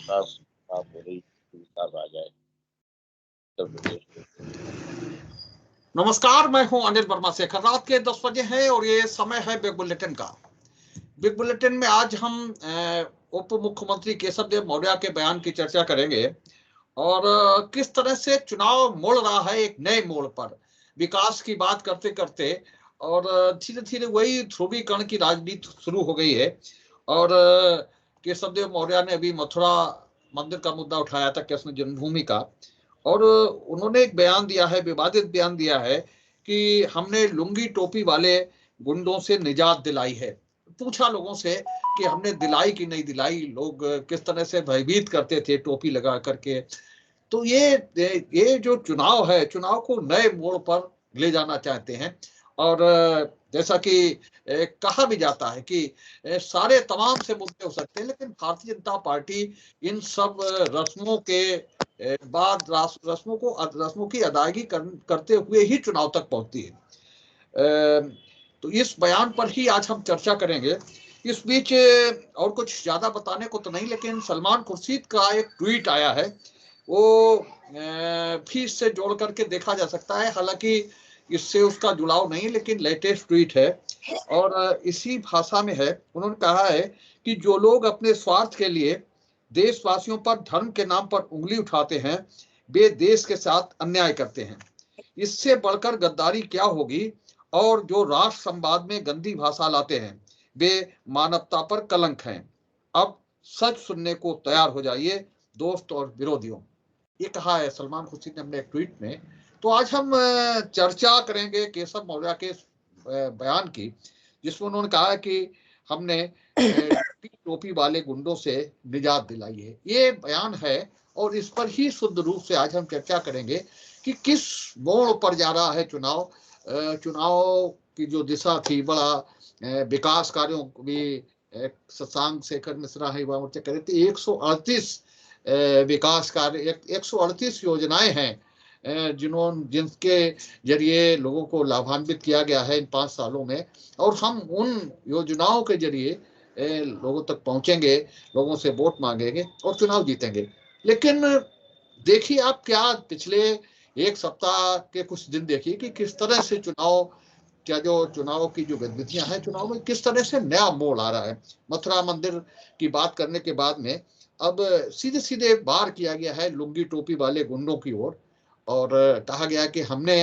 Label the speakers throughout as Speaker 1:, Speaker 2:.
Speaker 1: साहब साहब हो रही साहब आ जाए उत्तर प्रदेश में।
Speaker 2: नमस्कार, मैं हूं अनिल वर्मा शेखर। रात के 10 बजे हैं और ये समय है बिग बुलेटिन का। बिग बुलेटिन में आज हम उप मुख्यमंत्री केशव देव मौर्य के बयान की चर्चा करेंगे और किस तरह से चुनाव मुड़ रहा है एक नए मोड़ पर, विकास की बात करते करते, और धीरे धीरे वही ध्रुवीकरण की राजनीति शुरू हो गई है। और केशव देव मौर्य ने अभी मथुरा मंदिर का मुद्दा उठाया था, कृष्ण जन्मभूमि का, और उन्होंने एक बयान दिया है, विवादित बयान दिया है कि हमने लुंगी टोपी वाले गुंडों से निजात दिलाई है। पूछा लोगों से कि हमने दिलाई कि नहीं दिलाई, लोग किस तरह से भयभीत करते थे टोपी लगा करके। तो ये जो चुनाव है, चुनाव को नए मोड़ पर ले जाना चाहते हैं। और जैसा कि कहा भी जाता है कि सारे तमाम से मुद्दे हो सकते हैं, लेकिन भारतीय जनता पार्टी इन सब रस्मों के बाद रस्मों की अदायगी करते हुए ही चुनाव तक पहुंचती है। तो इस बयान पर ही आज हम चर्चा करेंगे। इस बीच और कुछ ज्यादा बताने को तो नहीं, लेकिन सलमान खुर्शीद का एक ट्वीट आया है, वो भी इससे जोड़ करके देखा जा सकता है। हालांकि इससे उसका जुड़ाव नहीं, लेकिन लेटेस्ट ट्वीट है और इसी भाषा में है। उन्होंने कहा है कि जो लोग अपने स्वार्थ के लिए देशवासियों पर धर्म के नाम पर उंगली उठाते हैं, वे देश के साथ अन्याय करते हैं। इससे बढ़कर गद्दारी क्या होगी। और जो राष्ट्र संवाद में गंदी भाषा लाते हैं, वे मानवता पर कलंक हैं। अब सच सुनने को तैयार हो जाइए दोस्त और विरोधियों। ये कहा है सलमान खुर्शीद ने अपने एक ट्वीट में। तो आज हम चर्चा करेंगे केशव मौर्य के बयान की, जिसमें उन्होंने कहा कि हमने टोपी वाले गुंडों से निजात दिलाई है। ये बयान है और इस पर ही शुद्ध रूप से आज हम चर्चा करेंगे कि किस मोड़ पर जा रहा है चुनाव। चुनाव की जो दिशा थी, बड़ा विकास कार्यों को भी शशांक शेखर मिश्रा है युवा मोर्चा करे थे। 138 विकास कार्य, 138 योजनाएं हैं जिनके जरिए लोगों को लाभान्वित किया गया है इन 5 सालों में। और हम उन योजनाओं के जरिए लोगों तक पहुंचेंगे, लोगों से वोट मांगेंगे और चुनाव जीतेंगे। लेकिन देखिए आप, क्या पिछले एक सप्ताह के कुछ दिन देखिए कि किस तरह से चुनाव की जो गतिविधियां हैं, चुनाव में किस तरह से नया मोड़ आ रहा है। मथुरा मंदिर की बात करने के बाद में अब सीधे सीधे वार किया गया है लुंगी टोपी वाले गुंडों की ओर और कहा गया कि हमने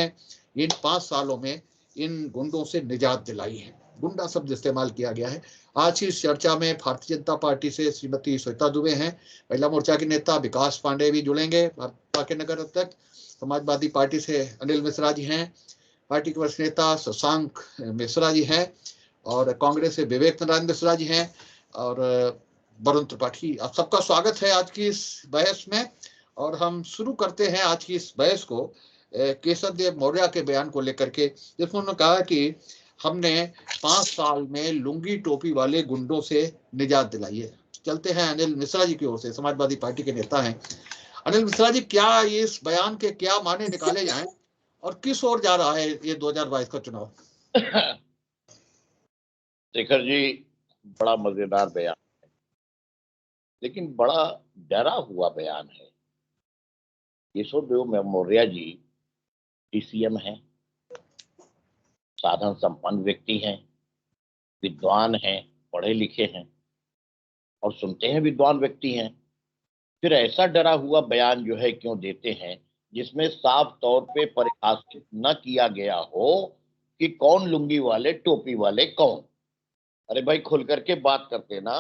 Speaker 2: इन 5 सालों में इन गुंडों से निजात दिलाई है। गुंडा शब्द इस्तेमाल किया गया है। आज की इस चर्चा में भारतीय जनता पार्टी से श्रीमती श्वेता दुबे हैं, महिला मोर्चा के नेता विकास पांडे भी जुड़ेंगे, भाजपा के नगर अध्यक्ष, समाजवादी पार्टी से अनिल मिश्रा जी हैं, पार्टी के वरिष्ठ नेता शशांक मिश्रा जी हैं, और कांग्रेस से विवेक नारायण मिश्रा जी हैं, और वरुण त्रिपाठी। आप सबका स्वागत है आज की इस बहस में। और हम शुरू करते हैं आज की इस बहस को केशव देव मौर्य के बयान को लेकर के, जिसमें उन्होंने कहा कि हमने 5 साल में लुंगी टोपी वाले गुंडों से निजात दिलाई है। चलते हैं अनिल मिश्रा जी की ओर से, समाजवादी पार्टी के नेता हैं। अनिल मिश्रा जी, क्या इस बयान के क्या माने निकाले जाएं और किस ओर जा रहा है ये 2022 का चुनाव?
Speaker 1: शेखर जी, बड़ा मजेदार बयान है, लेकिन बड़ा डरा हुआ बयान है। केशव देव मौर्य जी डीसीएम हैं, साधन संपन्न व्यक्ति हैं, विद्वान हैं, पढ़े लिखे हैं और सुनते हैं विद्वान व्यक्ति हैं। फिर ऐसा डरा हुआ बयान जो है क्यों देते हैं जिसमें साफ तौर पे परिभाषित न किया गया हो कि कौन लुंगी वाले टोपी वाले कौन। अरे भाई, खुल करके बात करते ना।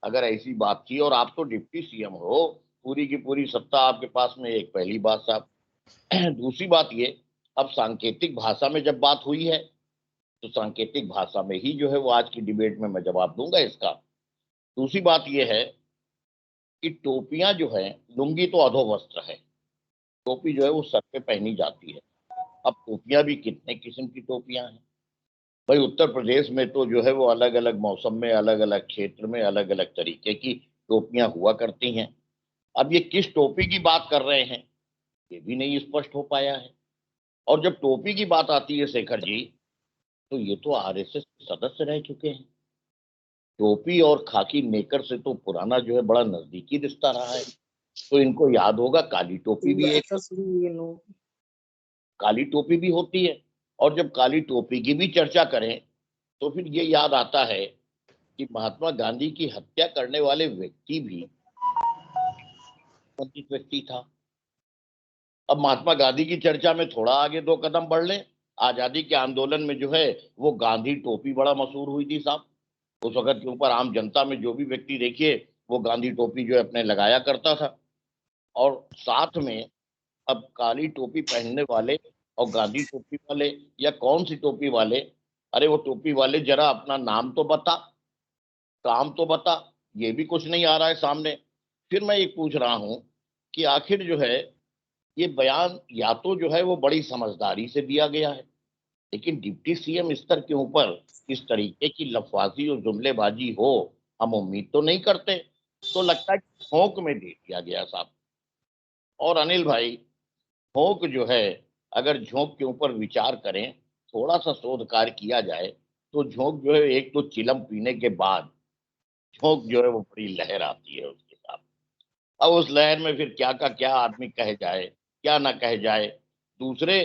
Speaker 1: अगर ऐसी बात थी, और आप तो डिप्टी सीएम हो, पूरी की पूरी सत्ता आपके पास में, एक पहली बात साहब। दूसरी बात ये, अब सांकेतिक भाषा में जब बात हुई है तो सांकेतिक भाषा में ही जो है वो आज की डिबेट में मैं जवाब दूंगा इसका। दूसरी बात ये है कि टोपियां जो है, लुंगी तो अधोवस्त्र है, टोपी जो है वो सर पे पहनी जाती है। अब टोपियां भी कितने किस्म की टोपियां हैं भाई। उत्तर प्रदेश में तो जो है वो अलग अलग मौसम में, अलग अलग क्षेत्र में अलग अलग तरीके की टोपियां हुआ करती हैं। अब ये किस टोपी की बात कर रहे हैं ये भी नहीं स्पष्ट हो पाया है। और जब टोपी की बात आती है शेखर जी, तो ये तो आरएसएस सदस्य रह चुके हैं। टोपी और खाकी नेकर से तो पुराना जो है बड़ा नजदीकी रिश्ता रहा है। तो इनको याद होगा काली टोपी भी एक काली टोपी भी होती है। और जब काली टोपी की भी चर्चा करें तो फिर ये याद आता है कि महात्मा गांधी की हत्या करने वाले व्यक्ति भी व्यक्ति था। अब महात्मा गांधी की चर्चा में थोड़ा आगे 2 कदम बढ़ लें, आजादी के आंदोलन में जो है वो गांधी टोपी बड़ा मशहूर हुई थी साहब। उस वक्त के ऊपर आम जनता में जो भी व्यक्ति देखिए वो गांधी टोपी जो है अपने लगाया करता था। और साथ में अब काली टोपी पहनने वाले और गांधी टोपी वाले या कौन सी टोपी वाले, अरे वो टोपी वाले जरा अपना नाम तो बता, काम तो बता, ये भी कुछ नहीं आ रहा है सामने। फिर मैं ये पूछ रहा हूं कि आखिर जो है ये बयान या तो जो है वो बड़ी समझदारी से दिया गया है, लेकिन डिप्टी सीएम स्तर के ऊपर इस तरीके की लफाजी और जुमलेबाजी हो हम उम्मीद तो नहीं करते। तो लगता है कि झोंक में दे दिया गया साहब। और अनिल भाई, झोंक जो है अगर झोंक के ऊपर विचार करें, थोड़ा सा शोध कार्य किया जाए तो झोंक जो है एक तो चिलम पीने के बाद झोंक जो है वो बड़ी लहर आती है उसके साथ। अब उस लहर में फिर क्या का क्या आदमी कह जाए क्या ना कह जाए। दूसरे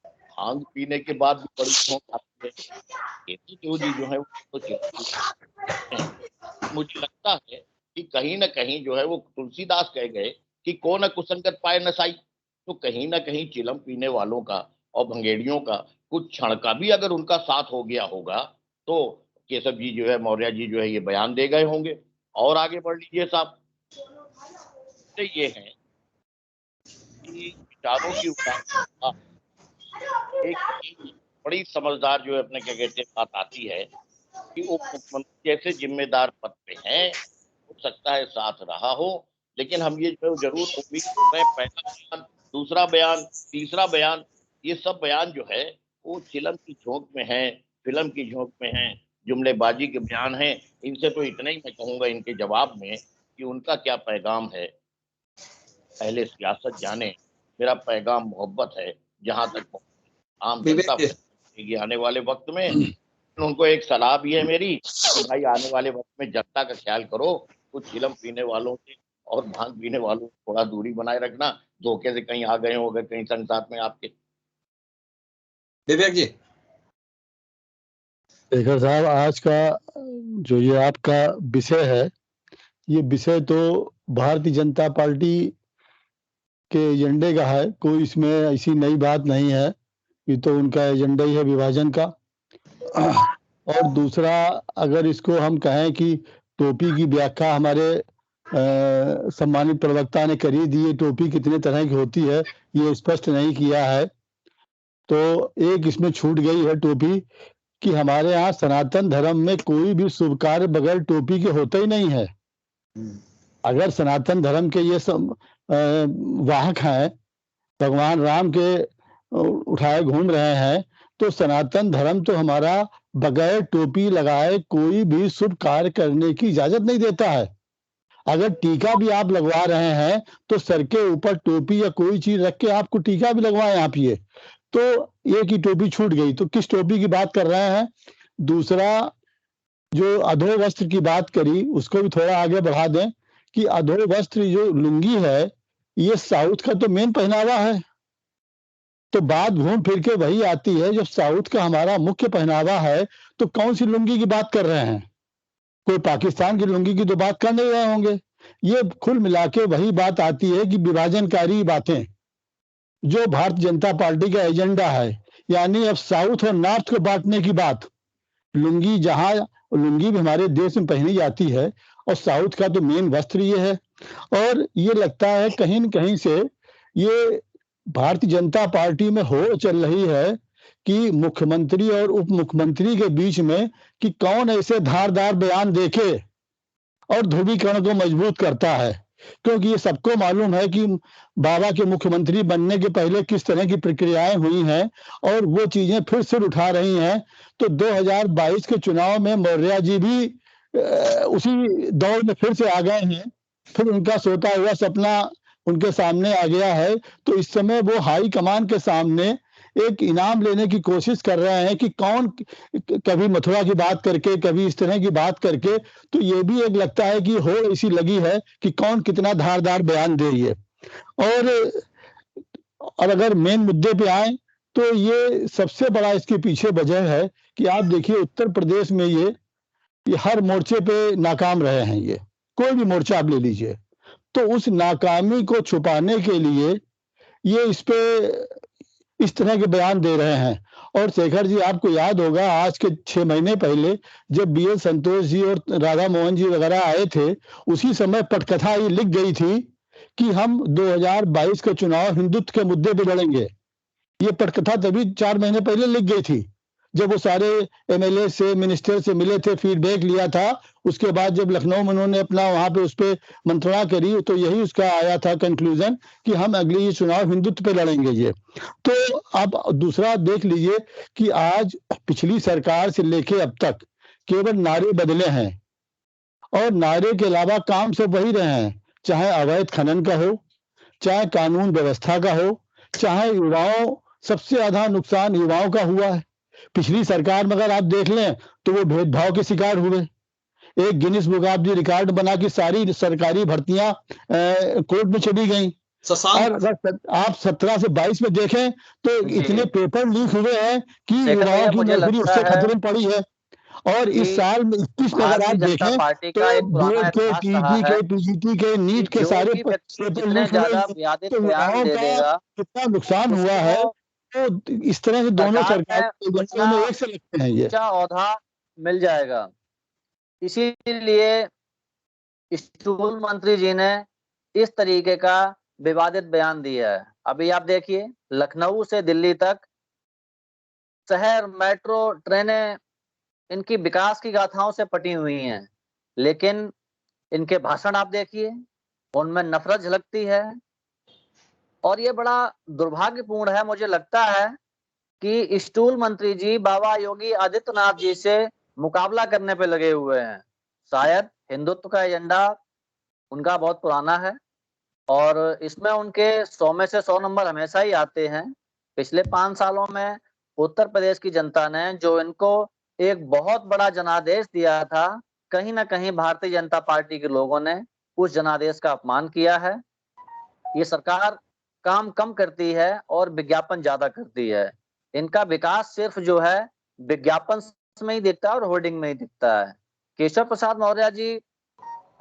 Speaker 1: भांग पीने के बाद भी बड़ी झोंक आती है। केतु देव जी जो है वो तो मुझे लगता है कि कहीं ना कहीं जो है वो तुलसीदास कह गए कि को न कुसंगत पाए नसाई। तो कहीं ना कहीं चिलम पीने वालों का और भंगेड़ियों का कुछ क्षण का भी अगर उनका साथ हो गया होगा तो केशव जी जो है, मौर्य जी जो है ये बयान दे गए होंगे। और आगे बढ़ लीजिए साहब। तो ये है कि विचारों की उदारता एक बड़ी समझदार जो है अपने क्या कहते हैं बात आती है कि उप मुख्यमंत्री जैसे जिम्मेदार पद पे हैं, हो सकता है साथ रहा हो, लेकिन हम ये जो जरूर उम्मीद कर रहे हैं पहला बयान, दूसरा बयान, तीसरा बयान, ये सब बयान जो है वो चिलम की झोंक में है, फिल्म की झोंक में है, जुमलेबाजी के बयान हैं। इनसे तो इतना ही मैं कहूंगा इनके जवाब में कि उनका क्या पैगाम है पहले सियासत जाने। मेरा पैगाम मोहब्बत है जहां तक आम जनता आने वाले वक्त में। उनको एक सलाह भी है मेरी कि भाई आने वाले वक्त में जनता का ख्याल करो, कुछ चिलम पीने वालों से और भांग पीने वालों से थोड़ा दूरी बनाए रखना, धोखे से कहीं आ गए हो गए कहीं संग साथ में आपके।
Speaker 2: विवेक जी।
Speaker 3: शेखर साहब, आज का जो ये आपका विषय है, ये विषय तो भारतीय जनता पार्टी के एजेंडे का है, कोई इसमें ऐसी नई बात नहीं है। ये तो उनका एजेंडा ही है विभाजन का। और दूसरा, अगर इसको हम कहें कि टोपी की व्याख्या हमारे सम्मानित प्रवक्ता ने करी दी है, टोपी कितने तरह की होती है ये स्पष्ट नहीं किया है, तो एक इसमें छूट गई है टोपी कि हमारे यहाँ सनातन धर्म में कोई भी शुभ कार्य बगैर टोपी के होता ही नहीं है। अगर सनातन धर्म के ये सब वाहक हैं, भगवान राम के उठाए घूम रहे हैं, तो सनातन धर्म तो हमारा बगैर टोपी लगाए कोई भी शुभ कार्य करने की इजाजत नहीं देता है। अगर टीका भी आप लगवा रहे हैं तो सर के ऊपर टोपी या कोई चीज रख के आपको टीका भी लगवाएं आप। ये तो एक ही टोपी छूट गई, तो किस टोपी की बात कर रहे हैं। दूसरा, जो अधो वस्त्र की बात करी उसको भी थोड़ा आगे बढ़ा दें कि अधो वस्त्र जो लुंगी है ये साउथ का तो मेन पहनावा है। तो बात घूम फिर के वही आती है, जब साउथ का हमारा मुख्य पहनावा है तो कौन सी लुंगी की बात कर रहे हैं। कोई पाकिस्तान की लुंगी की तो बात कर नहीं रहे होंगे। ये कुल मिला के वही बात आती है कि विभाजनकारी बातें जो भारतीय जनता पार्टी का एजेंडा है, यानी अब साउथ और नॉर्थ को बांटने की बात। लुंगी जहां लुंगी भी हमारे देश में पहनी जाती है और साउथ का तो मेन वस्त्र ये है। और ये लगता है कहीं न कहीं से ये भारतीय जनता पार्टी में हो चल रही है कि मुख्यमंत्री और उप मुख्यमंत्री के बीच में कि कौन ऐसे धारदार बयान देखे और ध्रुवीकरण को मजबूत करता है। क्योंकि ये सबको मालूम है कि बाबा के मुख्यमंत्री बनने के पहले किस तरह की प्रक्रियाएं हुई हैं और वो चीजें फिर सिर उठा रही हैं। तो 2022 के चुनाव में मौर्य जी भी उसी दौर में फिर से आ गए हैं, फिर उनका सोता हुआ सपना उनके सामने आ गया है। तो इस समय वो हाई कमान के सामने एक इनाम लेने की कोशिश कर रहे हैं कि कौन कभी मथुरा की बात करके, कभी इस तरह की बात करके, तो ये भी एक लगता है कि होड़ ऐसी लगी है कि कौन कितना धारदार बयान दे ये। और अगर मेन मुद्दे पे आए तो ये सबसे बड़ा इसके पीछे वजह है कि आप देखिए उत्तर प्रदेश में ये हर मोर्चे पे नाकाम रहे हैं। ये कोई भी मोर्चा आप ले लीजिए, तो उस नाकामी को छुपाने के लिए ये इस पे इस तरह के बयान दे रहे हैं। और शेखर जी, आपको याद होगा आज के 6 महीने पहले जब BL संतोष जी और राधा मोहन जी वगैरह आए थे, उसी समय पटकथा ये लिख गई थी कि हम 2022 के चुनाव हिंदुत्व के मुद्दे पे लड़ेंगे। ये पटकथा तभी 4 महीने पहले लिख गई थी, जब वो सारे MLA से, मिनिस्टर से मिले थे, फीडबैक लिया था। उसके बाद जब लखनऊ में उन्होंने अपना वहां पे उस पर मंत्रणा करी, तो यही उसका आया था कंक्लूजन कि हम अगली ये चुनाव हिंदुत्व पे लड़ेंगे। ये तो अब दूसरा देख लीजिए कि आज पिछली सरकार से लेके अब तक केवल नारे बदले हैं, और नारे के अलावा काम सब वही रहे हैं, चाहे अवैध खनन का हो, चाहे कानून व्यवस्था का हो, चाहे युवाओं, सबसे ज्यादा नुकसान युवाओं का हुआ है। पिछली सरकार में अगर आप देख लें तो वो भेदभाव के शिकार हुए। एक Guinness book of the record बना के सारी सरकारी भर्तियां कोर्ट में चली गई। और अगर आप 17 से 22 में देखें तो इतने पेपर लीक हुए हैं कि युवाओं की नौकरी उससे खतरे में पड़ी है। और इस साल में 21 में अगर आप देखें तो बोर्ड के, TET के, PGT के, नीट के सारे पेपर लीक हुए, तो युवाओं का कितना नुकसान हुआ है। तो इस तरह से दोनों सरकार में एक से लगते हैं। ये
Speaker 4: औधा मिल जाएगा, इसीलिए स्कूल मंत्री जी ने इस तरीके का विवादित बयान दिया है। अभी आप देखिए, लखनऊ से दिल्ली तक शहर, मेट्रो, ट्रेनें इनकी विकास की गाथाओं से पटी हुई हैं, लेकिन इनके भाषण आप देखिए, उनमें नफरत झलकती है। और ये बड़ा दुर्भाग्यपूर्ण है, मुझे लगता है कि स्टूल मंत्री जी बाबा योगी आदित्यनाथ जी से मुकाबला करने पे लगे हुए हैं। शायद हिंदुत्व का एजेंडा उनका बहुत पुराना है और इसमें उनके 100 में से 100 नंबर हमेशा ही आते हैं। पिछले 5 सालों में उत्तर प्रदेश की जनता ने जो इनको एक बहुत बड़ा जनादेश दिया था, कहीं ना कहीं भारतीय जनता पार्टी के लोगों ने उस जनादेश का अपमान किया है। ये सरकार काम कम करती है और विज्ञापन ज्यादा करती है। इनका विकास सिर्फ जो है विज्ञापन में ही दिखता है और होर्डिंग में ही दिखता है। केशव प्रसाद मौर्य जी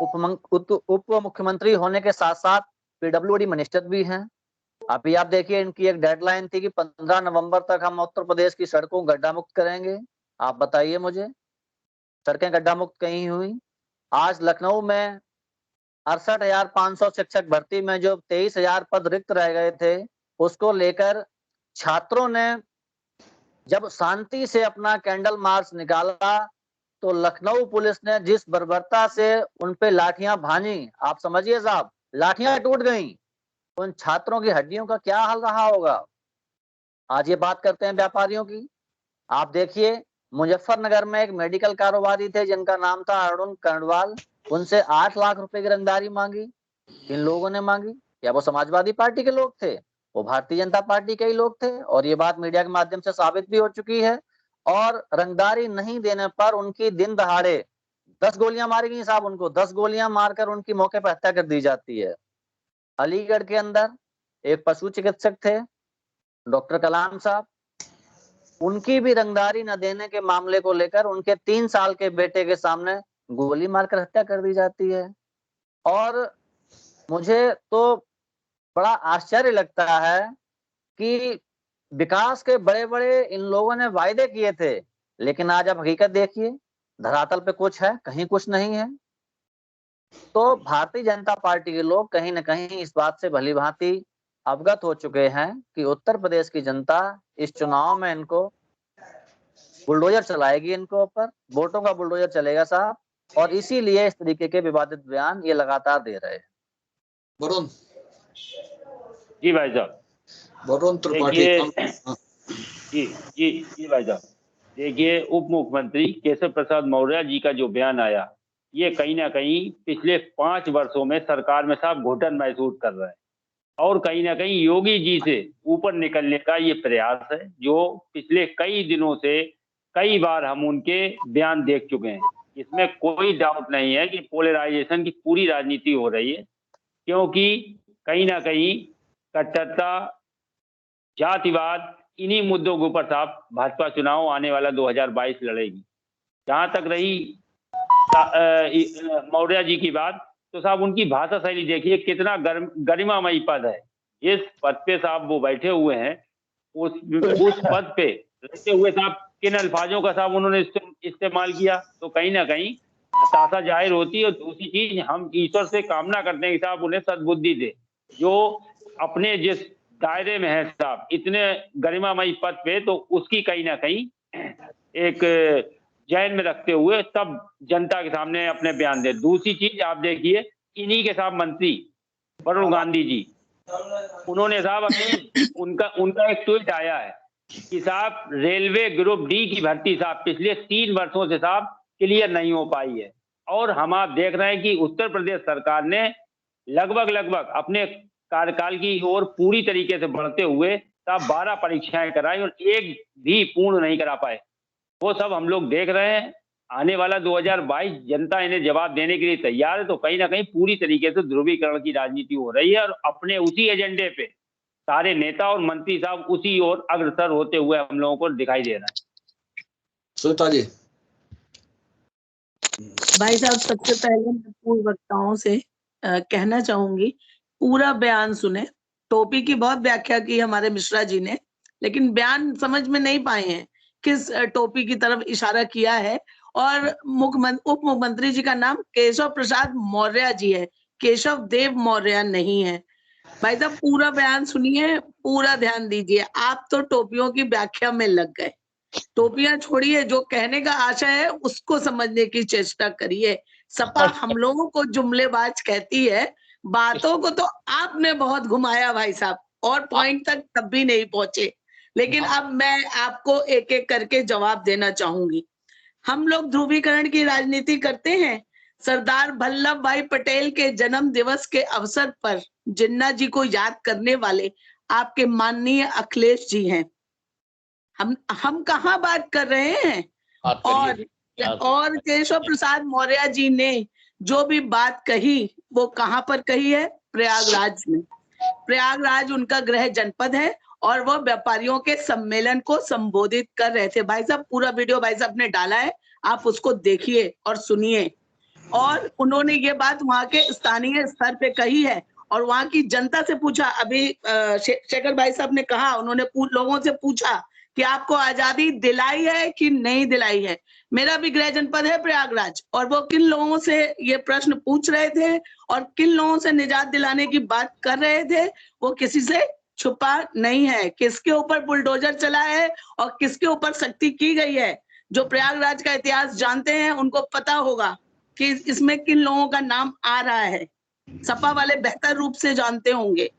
Speaker 4: उप मुख्यमंत्री होने के साथ साथ PWD मिनिस्टर भी हैं। अभी आप देखिए, इनकी एक डेडलाइन थी कि 15 नवंबर तक हम उत्तर प्रदेश की सड़कों गड्ढा मुक्त करेंगे। आप बताइए मुझे, सड़कें गड्ढा मुक्त कहीं हुई? आज लखनऊ में 68,500 शिक्षक भर्ती में जो 23,000 पद रिक्त रह गए थे, उसको लेकर छात्रों ने जब शांति से अपना कैंडल मार्च निकाला तो लखनऊ पुलिस ने जिस बर्बरता से उन पे लाठियां भानी, आप समझिए साहब, लाठियां टूट गईं। उन छात्रों की हड्डियों का क्या हाल रहा होगा। आज ये बात करते हैं व्यापारियों की। आप देखिए, मुजफ्फरनगर में एक मेडिकल कारोबारी थे जिनका नाम था अरुण कर्णवाल, उनसे 8 लाख रुपए की रंगदारी मांगी। इन लोगों ने मांगी। क्या वो समाजवादी पार्टी के लोग थे? वो भारतीय जनता पार्टी के ही लोग थे, और ये बात मीडिया के माध्यम से साबित भी हो चुकी है। और रंगदारी नहीं देने पर उनकी दिन दहाड़े 10 गोलियां मारी गई साहब। उनको 10 गोलियां मारकर उनकी मौके पर हत्या कर दी जाती है। अलीगढ़ के अंदर एक पशु चिकित्सक थे, डॉक्टर कलाम साहब, उनकी भी रंगदारी न देने के मामले को लेकर उनके 3 साल के बेटे के सामने गोली मारकर हत्या कर दी जाती है। और मुझे तो बड़ा आश्चर्य लगता है कि विकास के बड़े बड़े इन लोगों ने वायदे किए थे, लेकिन आज आप हकीकत देखिए, धरातल पे कुछ है, कहीं कुछ नहीं है। तो भारतीय जनता पार्टी के लोग कहीं ना कहीं इस बात से भली भांति अवगत हो चुके हैं कि उत्तर प्रदेश की जनता इस चुनाव में इनको बुलडोजर चलाएगी, इनको ऊपर वोटों का बुलडोजर चलेगा साहब। और इसीलिए इस तरीके के विवादित बयान ये लगातार दे रहे हैं।
Speaker 2: वरुण
Speaker 5: जी भाई साहब,
Speaker 2: वरुण त्रिपाठी
Speaker 5: जी भाई साहब, देखिए, उप मुख्यमंत्री केशव प्रसाद मौर्य जी का जो बयान आया, ये कहीं ना कहीं पिछले 5 वर्षों में सरकार में साहब घुटन महसूस कर रहे हैं। और कहीं ना कहीं योगी जी से ऊपर निकलने का ये प्रयास है, जो पिछले कई दिनों से कई बार हम उनके बयान देख चुके हैं। इसमें कोई डाउट नहीं है कि पोलराइजेशन की पूरी राजनीति हो रही है, क्योंकि कहीं ना कहीं कट्टरता, जातिवाद, इन्हीं मुद्दों के ऊपर साहब भाजपा चुनाव आने वाला 2022 लड़ेगी। जहां तक रही मौर्य जी की बात, तो साहब उनकी भाषा शैली देखिए, कितना गरिमामयी पद है। जिस पद पे साहब वो बैठे हुए हैं, उस पद पे रहते हुए साहब किन अल्फाजों का साहब उन्होंने इस्तेमाल किया, तो कहीं ना कहीं हताशा जाहिर होती है। और दूसरी चीज, हम ईश्वर से कामना करते हैं कि साहब उन्हें सद्बुद्धि दे, जो अपने जिस दायरे में है साहब, इतने गरिमामयी पद पे, तो उसकी कहीं ना कहीं एक जहन में रखते हुए तब जनता के सामने अपने बयान दे। दूसरी चीज आप देखिए, इन्हीं के साहब मंत्री वरुण गांधी जी, उन्होंने साहब अभी उनका एक ट्वीट आया है कि साहब रेलवे ग्रुप डी की भर्ती साहब पिछले 3 वर्षों से साहब क्लियर नहीं हो पाई है। और हम आप देख रहे हैं कि उत्तर प्रदेश सरकार ने लगभग अपने कार्यकाल की ओर पूरी तरीके से बढ़ते हुए साहब 12 परीक्षाएं कराई और एक भी पूर्ण नहीं करा पाए। वो सब हम लोग देख रहे हैं। आने वाला 2022 जनता इन्हें जवाब देने के लिए तैयार है। तो कहीं ना कहीं पूरी तरीके से ध्रुवीकरण की राजनीति हो रही है, और अपने उसी एजेंडे पे सारे नेता और मंत्री साहब उसी ओर अग्रसर होते हुए हम लोगों को दिखाई दे रहा है।
Speaker 2: श्वेता जी।
Speaker 6: भाई साहब, सबसे पहले मैं पूर्व वक्ताओं से कहना चाहूंगी, पूरा बयान सुने। टोपी की बहुत व्याख्या की हमारे मिश्रा जी ने, लेकिन बयान समझ में नहीं पाए हैं किस टोपी की तरफ इशारा किया है। और उप मुख्यमंत्री जी का नाम केशव प्रसाद मौर्य जी है, केशव देव मौर्य नहीं है। भाई साहब, पूरा बयान सुनिए, पूरा ध्यान दीजिए। आप तो टोपियों की व्याख्या में लग गए। टोपियां छोड़िए, जो कहने का आशय है उसको समझने की चेष्टा करिए। सपा हम लोगों को जुमलेबाज कहती है, बातों को तो आपने बहुत घुमाया भाई साहब, और पॉइंट तक तब भी नहीं पहुंचे। लेकिन अब मैं आपको एक एक करके जवाब देना चाहूंगी। हम लोग ध्रुवीकरण की राजनीति करते हैं। सरदार वल्लभ भाई पटेल के जन्म दिवस के अवसर पर जिन्ना जी को याद करने वाले आपके माननीय अखिलेश जी हैं। हम कहाँ बात कर रहे हैं? और केशव प्रसाद मौर्य जी ने जो भी बात कही वो कहाँ पर कही है? प्रयागराज में। प्रयागराज उनका गृह जनपद है और वो व्यापारियों के सम्मेलन को संबोधित कर रहे थे। भाई साहब, पूरा वीडियो भाई साहब ने डाला है, आप उसको देखिए और सुनिए। और उन्होंने ये बात वहां के स्थानीय स्तर पे कही है और वहां की जनता से पूछा। अभी शेखर भाई साहब ने कहा, उन्होंने लोगों से पूछा कि आपको आजादी दिलाई है कि नहीं दिलाई है। मेरा भी गृह जनपद है प्रयागराज, और वो किन लोगों से ये प्रश्न पूछ रहे थे और किन लोगों से निजात दिलाने की बात कर रहे थे, वो किसी से छुपा नहीं है। किसके ऊपर बुलडोजर चला है और किसके ऊपर सख्ती की गई है, जो प्रयागराज का इतिहास जानते हैं उनको पता होगा कि इसमें किन लोगों का नाम आ रहा है। सपा वाले बेहतर रूप से जानते होंगे।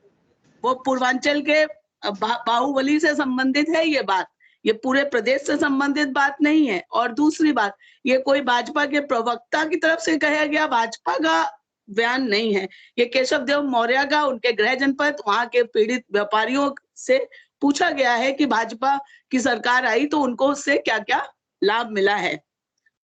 Speaker 6: वो पूर्वांचल के बाहुबली से संबंधित है ये बात, ये पूरे प्रदेश से संबंधित बात नहीं है। और दूसरी बात, ये कोई भाजपा के प्रवक्ता की तरफ से कहा गया भाजपा का बयान नहीं है। ये केशव देव मौर्य का, उनके गृह जनपद, वहां के पीड़ित व्यापारियों से पूछा गया है कि भाजपा की सरकार आई तो उनको उससे क्या क्या लाभ मिला है।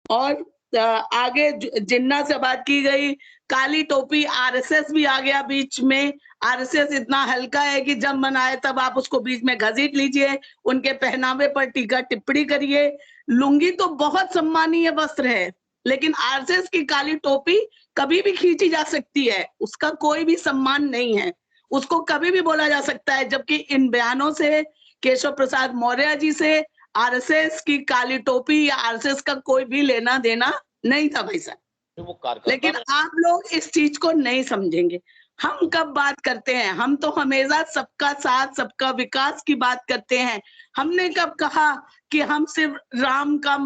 Speaker 6: और आगे जिन्ना से बात की गई, काली टोपी, आरएसएस भी आ गया बीच में। आरएसएस इतना हल्का है कि जब मन आए तब आप उसको बीच में घसीट लीजिए, उनके पहनावे पर टीका टिप्पणी करिए। लुंगी तो बहुत सम्मानीय वस्त्र है, लेकिन आरएसएस की काली टोपी कभी भी खींची जा सकती है, उसका कोई भी सम्मान नहीं है, उसको कभी भी बोला जा सकता है। जबकि इन बयानों से केशव प्रसाद मौर्य जी से आरएसएस की काली टोपी या आरएसएस का कोई भी लेना देना नहीं था भाई साहब। लेकिन आप लोग इस चीज को नहीं समझेंगे। हम कब बात करते हैं? हम तो हमेशा सबका साथ, सबका विकास की बात करते हैं। हमने कब कहा कि हम सिर्फ राम का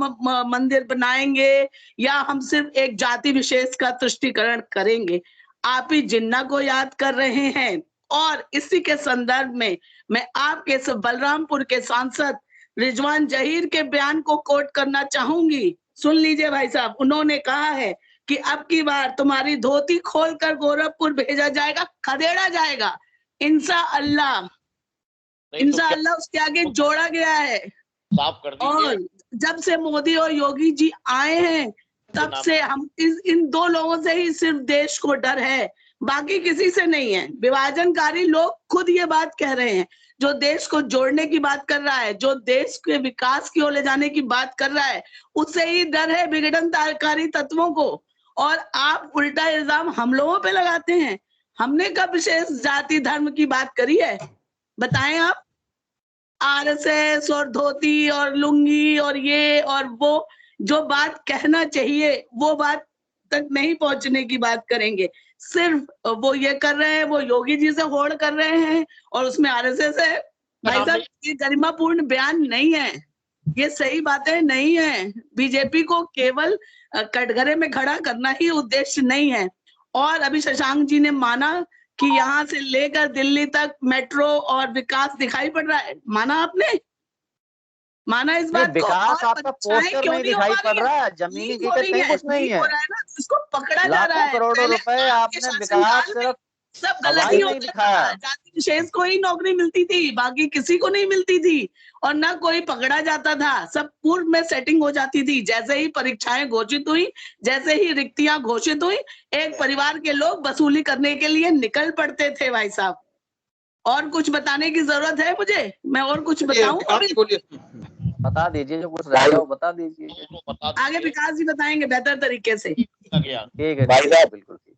Speaker 6: मंदिर बनाएंगे या हम सिर्फ एक जाति विशेष का तुष्टीकरण करेंगे? आप ही जिन्ना को याद कर रहे हैं। और इसी के संदर्भ में मैं आपके बलरामपुर के सांसद रिजवान जहीर के बयान को कोट करना चाहूंगी। सुन लीजिए भाई साहब, उन्होंने कहा है कि अब की बार तुम्हारी धोती खोलकर गोरखपुर भेजा जाएगा, खदेड़ा जाएगा। इंशाअल्लाह
Speaker 1: नहीं तो क्या
Speaker 6: इंशाअल्लाह उसके आगे जोड़ा गया है।
Speaker 1: साफ कर दीजिए।
Speaker 6: और जब से मोदी और योगी जी आए हैं तब से हम इन दो लोगों से ही सिर्फ देश को डर है, बाकी किसी से नहीं है। विभाजनकारी लोग खुद ये बात कह रहे हैं। जो देश को जोड़ने की बात कर रहा है, जो देश के विकास की ओर ले जाने की बात कर रहा है, उससे ही डर है विघटनकारी तत्वों को। और आप उल्टा इल्जाम हम लोगों पे लगाते हैं। हमने कब विशेष जाति धर्म की बात करी है? बताएं आप। आरएसएस और धोती और लुंगी और ये और वो, जो बात कहना चाहिए वो बात तक नहीं पहुंचने की बात करेंगे। सिर्फ वो ये कर रहे हैं, वो योगी जी से होड़ कर रहे हैं और उसमें आरएसएस है। भाई साहब, ये गरिमापूर्ण बयान नहीं है, ये सही बातें नहीं है। बीजेपी को केवल कटघरे में खड़ा करना ही उद्देश्य नहीं है। और अभी शशांक जी ने माना कि यहाँ से लेकर दिल्ली तक मेट्रो और विकास दिखाई पड़ रहा है। माना आपने? माना इस बात को?
Speaker 4: विकास आपका पोस्टर में दिखाई पड़ रहा है, जमीनी चीजें कहीं कुछ नहीं है।
Speaker 6: इसको पकड़ा जा रहा है।
Speaker 4: करोड़ों रुपए आपने विकास सिर्फ
Speaker 6: सब गलत ही होता था। जाति विशेष को ही नौकरी मिलती थी, बाकी किसी को नहीं मिलती थी। और ना कोई पकड़ा जाता था, सब पूर्व में सेटिंग हो जाती थी। जैसे ही परीक्षाएं घोषित हुई, जैसे ही रिक्तियां घोषित हुई, एक परिवार के लोग वसूली करने के लिए निकल पड़ते थे। भाई साहब, और कुछ बताने की जरूरत है मुझे? मैं और कुछ बताऊं?
Speaker 4: बता दीजिए, जो कुछ रह गया वो बता दीजिए।
Speaker 6: आगे विकास जी बताएंगे बेहतर तरीके से।
Speaker 4: ठीक है
Speaker 7: भाई साहब,
Speaker 4: बिल्कुल ठीक।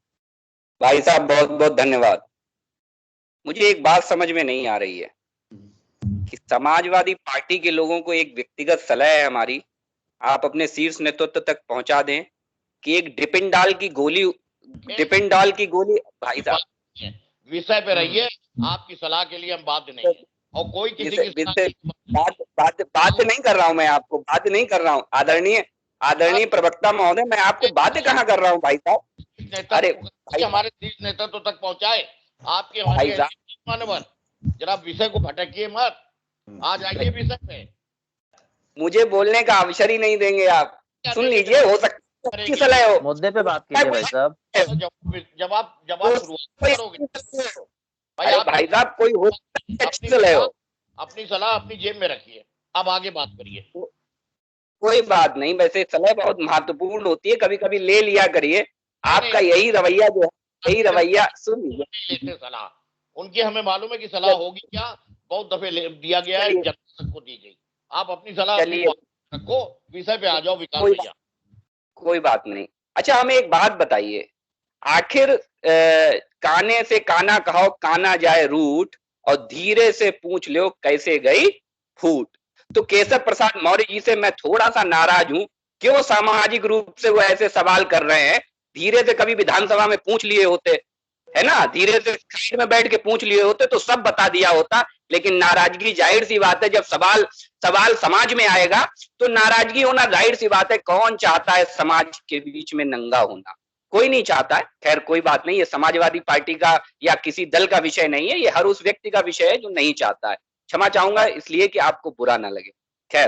Speaker 7: भाई साहब बहुत बहुत धन्यवाद। मुझे एक बात समझ में नहीं आ रही है कि समाजवादी पार्टी के लोगों को एक व्यक्तिगत सलाह है हमारी, आप अपने शीर्ष नेतृत्व तक पहुंचा दें कि एक डिपिंडाल की गोली भाई साहब
Speaker 1: विषय पे रहिए। आपकी सलाह के लिए हम बाध्य नहीं है और कोई किसी की
Speaker 7: बाध्य नहीं कर रहा हूं। मैं आपको बाध्य नहीं कर रहा हूं। आदरणीय प्रवक्ता महोदय, मैं आपको बाध्य कहाँ कर रहा हूँ भाई साहब?
Speaker 1: अरे हमारे शीर्ष नेतृत्व तक पहुंचाए आपके मानवर। जरा विषय को भटकिए मत, आ जाइए विषय पे।
Speaker 7: मुझे बोलने का अवसर ही नहीं देंगे आप। सुन लीजिए, हो सकता है अच्छी सलाह हो।
Speaker 4: मुद्दे पे बात कीजिए भाई साहब।
Speaker 1: जवाब शुरुआत करोगे
Speaker 7: भाई साहब, कोई हो अच्छी सलाह हो।
Speaker 1: अपनी सलाह अपनी जेब में रखिए। अब आगे बात करिए।
Speaker 7: कोई बात नहीं, वैसे सलाह बहुत महत्वपूर्ण होती है, कभी कभी ले लिया करिए। आपका यही रवैया जो है, यही रवैया। सुन लीजिए,
Speaker 1: सलाह उनकी हमें मालूम है कि सलाह होगी क्या, बहुत दफे दिया गया है, जनता को दी गई। आप अपनी सलाह रखो, विषय पे आ जाओ विकास भैया।
Speaker 7: कोई बात नहीं। अच्छा, हमें एक बात बताइए, आखिर काने से काना कहो काना जाए रूट, और धीरे से पूछ लो कैसे गई फूट। तो केशव प्रसाद मौर्य जी से मैं थोड़ा सा नाराज हूं। क्यों सामाजिक रूप से वो ऐसे सवाल कर रहे हैं? धीरे से कभी विधानसभा में पूछ लिए होते, है ना, धीरे से साइड में बैठ के पूछ लिए होते तो सब बता दिया होता। लेकिन नाराजगी जाहिर सी बात है, जब सवाल समाज में आएगा तो नाराजगी होना जाहिर सी बात है। कौन चाहता है समाज के बीच में नंगा होना? कोई नहीं चाहता है। खैर कोई बात नहीं, ये समाजवादी पार्टी का या किसी दल का विषय नहीं है, ये हर उस व्यक्ति का विषय है जो नहीं चाहता है। क्षमा चाहूंगा इसलिए कि आपको बुरा ना लगे। खैर,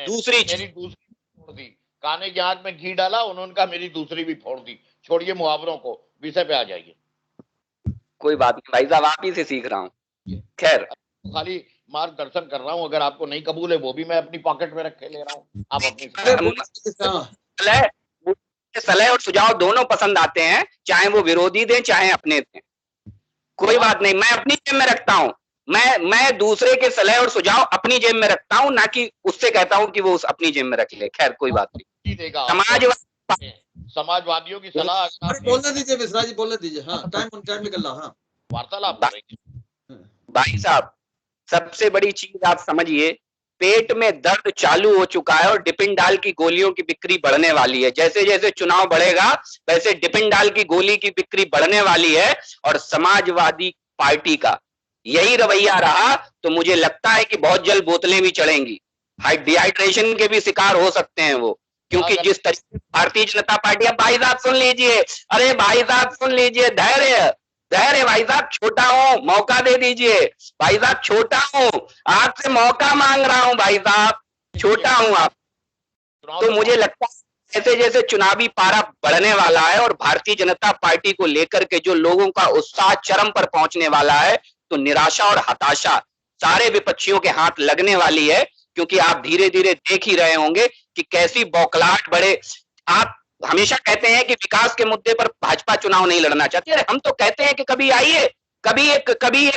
Speaker 7: दूसरी
Speaker 1: फोड़ दी, काने की आंख में घी डाला, उन्होंने कहा मेरी दूसरी भी फोड़ दी। छोड़िए मुहावरों को, विषय पे आ जाइए।
Speaker 7: कोई बात नहीं भाई साहब, आप ही से सीख रहा हूँ। खैर,
Speaker 1: खाली मार्गदर्शन कर रहा हूँ, अगर आपको नहीं कबूल है वो भी मैं अपनी पॉकेट में रख के ले रहा हूँ। आप अपनी
Speaker 7: सलाह और सुझाव दोनों पसंद आते हैं, चाहे वो विरोधी दें चाहे अपने दें। कोई बात नहीं, मैं अपनी जेब में रखता हूँ। मैं दूसरे के सलाह और सुझाव अपनी जेब में रखता हूँ, ना कि उससे कहता हूँ कि वो अपनी जेब में रख ले। खैर कोई बात नहीं।
Speaker 1: समाजवादियों की सलाह
Speaker 2: बोलने दीजिए मिश्रा जी, बोलने दीजिए। हाँ, टाइम निकल रहा। हाँ,
Speaker 1: वार्तालाप
Speaker 7: भाई साहब, सबसे बड़ी चीज आप समझिए, पेट में दर्द चालू हो चुका है और डिपिंडाल की गोलियों की बिक्री बढ़ने वाली है। जैसे जैसे चुनाव बढ़ेगा वैसे डिपिंडाल की गोली की बिक्री बढ़ने वाली है। और समाजवादी पार्टी का यही रवैया रहा तो मुझे लगता है कि बहुत जल्द बोतलें भी चढ़ेंगी, डिहाइड्रेशन के भी शिकार हो सकते हैं वो। क्योंकि जिस तरीके भारतीय जनता पार्टी, अब भाई साहब सुन लीजिए, अरे भाई साहब सुन लीजिए, धैर्य भाई साहब, छोटा हूं, मौका दे दीजिए भाई साहब, छोटा हूं, आपसे मौका मांग रहा हूं भाई साहब, छोटा हूं आप। तो मुझे लगता है जैसे जैसे चुनावी पारा बढ़ने वाला है और भारतीय जनता पार्टी को लेकर के जो लोगों का उत्साह चरम पर पहुंचने वाला है, तो निराशा और हताशा सारे विपक्षियों के हाथ लगने वाली है, क्योंकि आप धीरे धीरे देख ही रहे होंगे कि कैसी बौखलाहट बढ़े। आप हमेशा कहते हैं कि विकास के मुद्दे पर भाजपा चुनाव नहीं लड़ना चाहती। अरे हम तो कहते हैं कि कभी आइए, कभी एक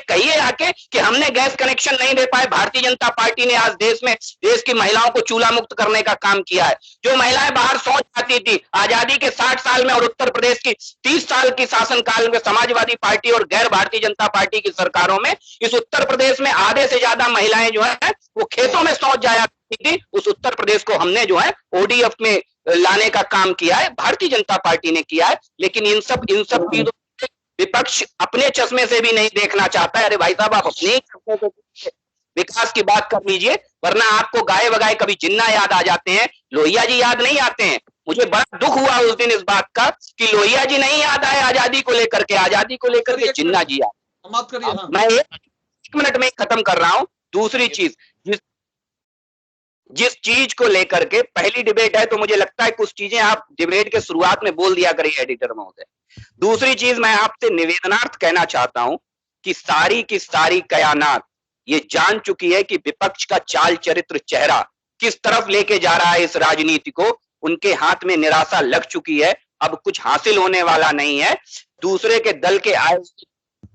Speaker 7: कहिए आके कि हमने गैस कनेक्शन नहीं दे पाए, भारतीय जनता पार्टी ने आज देश की महिलाओं को चूल्हा मुक्त करने का काम किया है। जो महिलाएं बाहर शौच जाती थी आजादी के 60 साल में और उत्तर प्रदेश की 30 साल की शासनकाल में समाजवादी पार्टी और गैर भारतीय जनता पार्टी की सरकारों में, इस उत्तर प्रदेश में आधे से ज्यादा महिलाएं जो है वो खेतों में शौच जाया करती थी। उस उत्तर प्रदेश को हमने जो है ODF में लाने का काम किया है, भारतीय जनता पार्टी ने किया है। लेकिन इन सब चीजों विपक्ष अपने चश्मे से भी नहीं देखना चाहता है। अरे भाई साहब, आप अपने विकास की बात कर लीजिए, वरना आपको गाए बगाए कभी जिन्ना याद आ जाते हैं, लोहिया जी याद नहीं आते हैं। मुझे बड़ा दुख हुआ उस दिन इस बात का कि लोहिया जी नहीं याद आए आजादी को लेकर के जिन्ना जी याद। मैं 1 मिनट में खत्म कर रहा हूं। दूसरी चीज, जिस चीज को लेकर के पहली डिबेट है, तो मुझे लगता है कुछ चीजें आप डिबेट के शुरुआत में बोल दिया करिए एडिटर महोदय। दूसरी चीज मैं आपसे निवेदनार्थ कहना चाहता हूं कि सारी की सारी कयानात ये जान चुकी है कि विपक्ष का चाल चरित्र चेहरा किस तरफ लेके जा रहा है इस राजनीति को। उनके हाथ में निराशा लग चुकी है, अब कुछ हासिल होने वाला नहीं है। दूसरे के दल के आए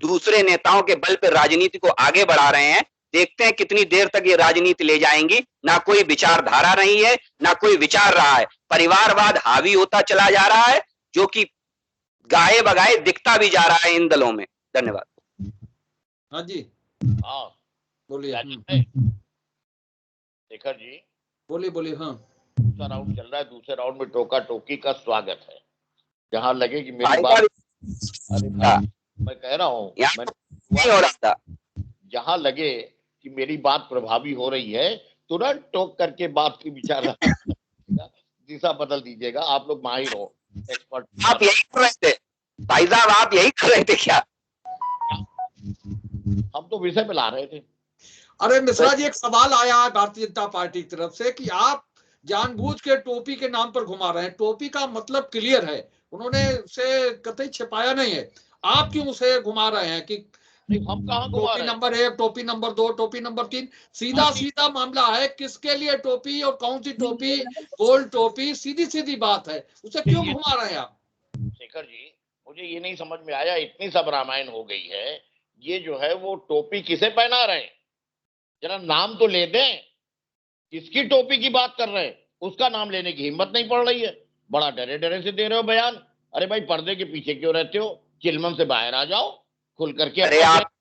Speaker 7: दूसरे नेताओं के बल पर राजनीति को आगे बढ़ा रहे हैं। देखते हैं कितनी देर तक ये राजनीति ले जाएंगी। ना कोई विचारधारा नहीं है, ना कोई विचार रहा है। परिवारवाद हावी होता चला जा रहा है, जो कि गाए बगाए दिखता भी जा रहा है इन दलों में। धन्यवाद।
Speaker 2: हाँ जी,
Speaker 1: हाँ
Speaker 2: बोलिए।
Speaker 1: शेखर जी
Speaker 2: बोलिए। हाँ,
Speaker 1: दूसरा राउंड चल रहा है। दूसरे राउंड में टोका टोकी का स्वागत है। जहां लगे कि मेरी बात, मैं कह रहा हूँ, जहां लगे कि मेरी बात प्रभावी हो रही है, तुरंत टोक करके बात की विचार दिशा बदल दीजिएगा। आप लोग माहिर हो, एक्सपर्ट।
Speaker 7: आप यही कर रहे थे भाई साहब, आप यही कर रहे थे क्या?
Speaker 1: हम तो विषय में ला रहे थे।
Speaker 2: अरे मिश्रा जी, एक सवाल आया है भारतीय जनता पार्टी की तरफ से कि आप जानबूझ के टोपी के नाम पर घुमा रहे हैं। टोपी का मतलब क्लियर है, उन्होंने उसे कतई छिपाया नहीं है। आप क्यों उसे घुमा रहे हैं कि
Speaker 1: हम कहाँ घुमा रहे हैं?
Speaker 2: टोपी नंबर 1, टोपी नंबर 2, टोपी नंबर 3? सीधा मामला है, किसके लिए टोपी और कौन सी टोपी? गोल्ड टोपी, सीधी बात है। उसे क्यों घुमा रहे हैं आप?
Speaker 1: शेखर जी, मुझे ये नहीं समझ में आया, इतनी सब रामायण हो गई है, ये जो है वो टोपी किसे पहना रहे हैं? जरा नाम तो ले दें, किसकी टोपी की बात कर रहे हैं? उसका नाम लेने की हिम्मत नहीं पड़ रही है। बड़ा डरे डरे से दे रहे हो बयान। अरे भाई, पर्दे के पीछे क्यों रहते हो? चिलमन से बाहर आ जाओ, खुल करके।
Speaker 7: अरे आप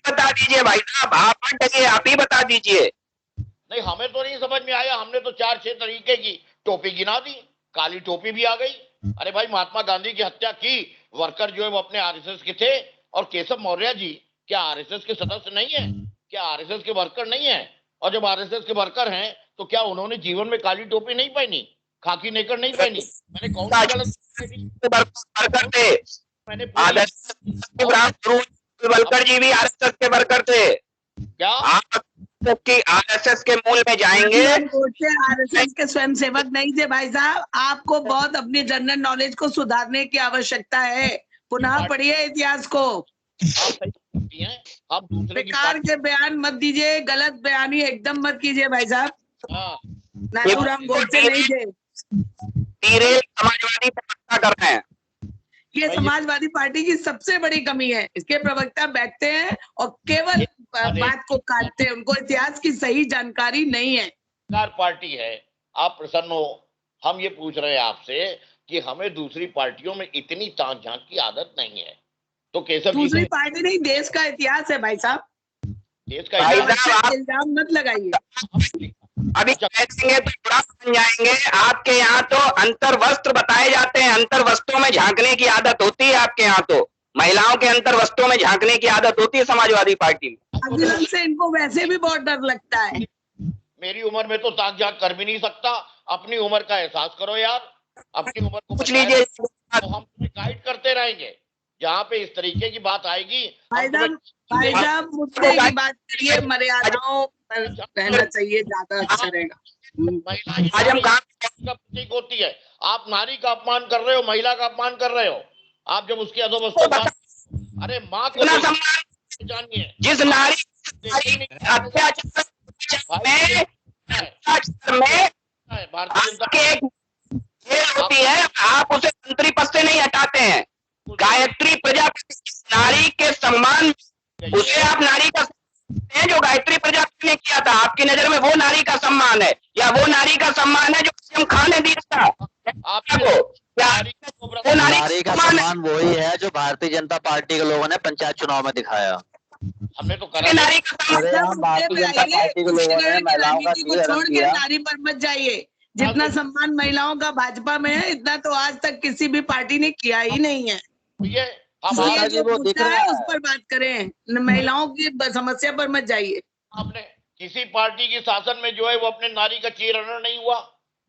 Speaker 7: बता दीजिए भाई साहब, आप मत डरिए, आप ही बता दीजिए।
Speaker 1: नहीं, हमें तो नहीं समझ में आया। हमने तो 4-6 तरीके की टोपी गिना दी, काली टोपी भी आ गई। अरे भाई, महात्मा गांधी की हत्या की वर्कर जो है वो अपने RSS के थे। और केशव मौर्य जी क्या RSS के सदस्य नहीं है? क्या RSS के वर्कर नहीं है? और जब RSS के वर्कर हैं तो क्या उन्होंने जीवन में काली टोपी नहीं पहनी, खाकी नेकर नहीं पहनी? मैंने कौन सी गलत
Speaker 7: वर्कर थे? वर्कर जी भी RSS के वर्कर थे
Speaker 1: क्या?
Speaker 7: आप RSS के मूल में जाएंगे?
Speaker 6: RSS के स्वयंसेवक नहीं थे भाई साहब। आपको बहुत अपनी जनरल नॉलेज को सुधारने की आवश्यकता है। पुनः पढ़िए इतिहास को।
Speaker 1: आप दूसरे
Speaker 6: बेकार के बयान मत दीजिए, गलत बयानी एकदम मत कीजिए भाई साहब। नाथूराम गोडसे नहीं थे।
Speaker 7: समाजवादी प्रवक्ता कर रहे हैं।
Speaker 6: ये समाजवादी पार्टी की सबसे बड़ी कमी है। इसके प्रवक्ता बैठते हैं और केवल बात को काटते हैं, उनको इतिहास की सही जानकारी नहीं है।
Speaker 1: पार्टी है, आप प्रसन्न हो। हम ये पूछ रहे हैं आपसे कि हमें दूसरी पार्टियों में इतनी ताक झांक की आदत नहीं है। तो केशव जी,
Speaker 6: दूसरी पार्टी नहीं, देश का इतिहास है भाई साहब।
Speaker 1: देश का इतिहास
Speaker 6: इल्जाम मत लगाइए।
Speaker 7: अभी कहेंगे तो बुरा बन जाएंगे। आपके यहाँ तो अंतर वस्त्र बताए जाते हैं, अंतर वस्त्रों में झांकने की आदत होती है आपके यहाँ। तो महिलाओं के अंतर वस्त्रों में झांकने की आदत होती है समाजवादी पार्टी में।
Speaker 6: अभिनंदन से इनको वैसे भी बहुत डर लगता है।
Speaker 1: मेरी उम्र में तो ताक झांक कर भी नहीं सकता। अपनी उम्र का एहसास करो यार। अपनी उम्र को
Speaker 7: पूछ लीजिए,
Speaker 1: तो हम तुम्हें गाइड करते रहेंगे। जहाँ पे इस तरीके की बात आएगी,
Speaker 6: भाई साहब मुद्दे की बात करिए। मर्यादाओं पर रहना चाहिए, ज्यादा अच्छा रहेगा।
Speaker 1: आज हम प्रतीक होती है। आप नारी का अपमान कर रहे हो, महिला का अपमान कर रहे हो। आप जब उसकी अधोवस्था, अरे माँ को जानिए,
Speaker 7: जिस नारी होती है, आप उसे मंत्री पद से नहीं हटाते हैं। गायत्री प्रजापति नारी के सम्मान, उसे आप नारी का है जो गायत्री प्रजापति ने किया था, आपकी नजर में वो नारी का सम्मान है या वो नारी का सम्मान है जो सीएम खान ने दिया था आपको?
Speaker 4: वो नारी का सम्मान वही है जो भारतीय जनता पार्टी के लोगों ने पंचायत चुनाव में दिखाया।
Speaker 1: हमने तो करा।
Speaker 4: भारतीय जनता पार्टी के लोगों ने महिलाओं का
Speaker 6: छोड़ के नारी पर मत जाइए। जितना सम्मान महिलाओं का भाजपा में है, इतना तो आज तक किसी भी पार्टी ने किया ही नहीं है।
Speaker 1: ये
Speaker 6: ये जो मुद्दा है उस पर बात करें, महिलाओं की समस्या पर मत जाइए।
Speaker 1: आपने किसी पार्टी के शासन में जो है वो अपने नारी का चीरहरण नहीं हुआ।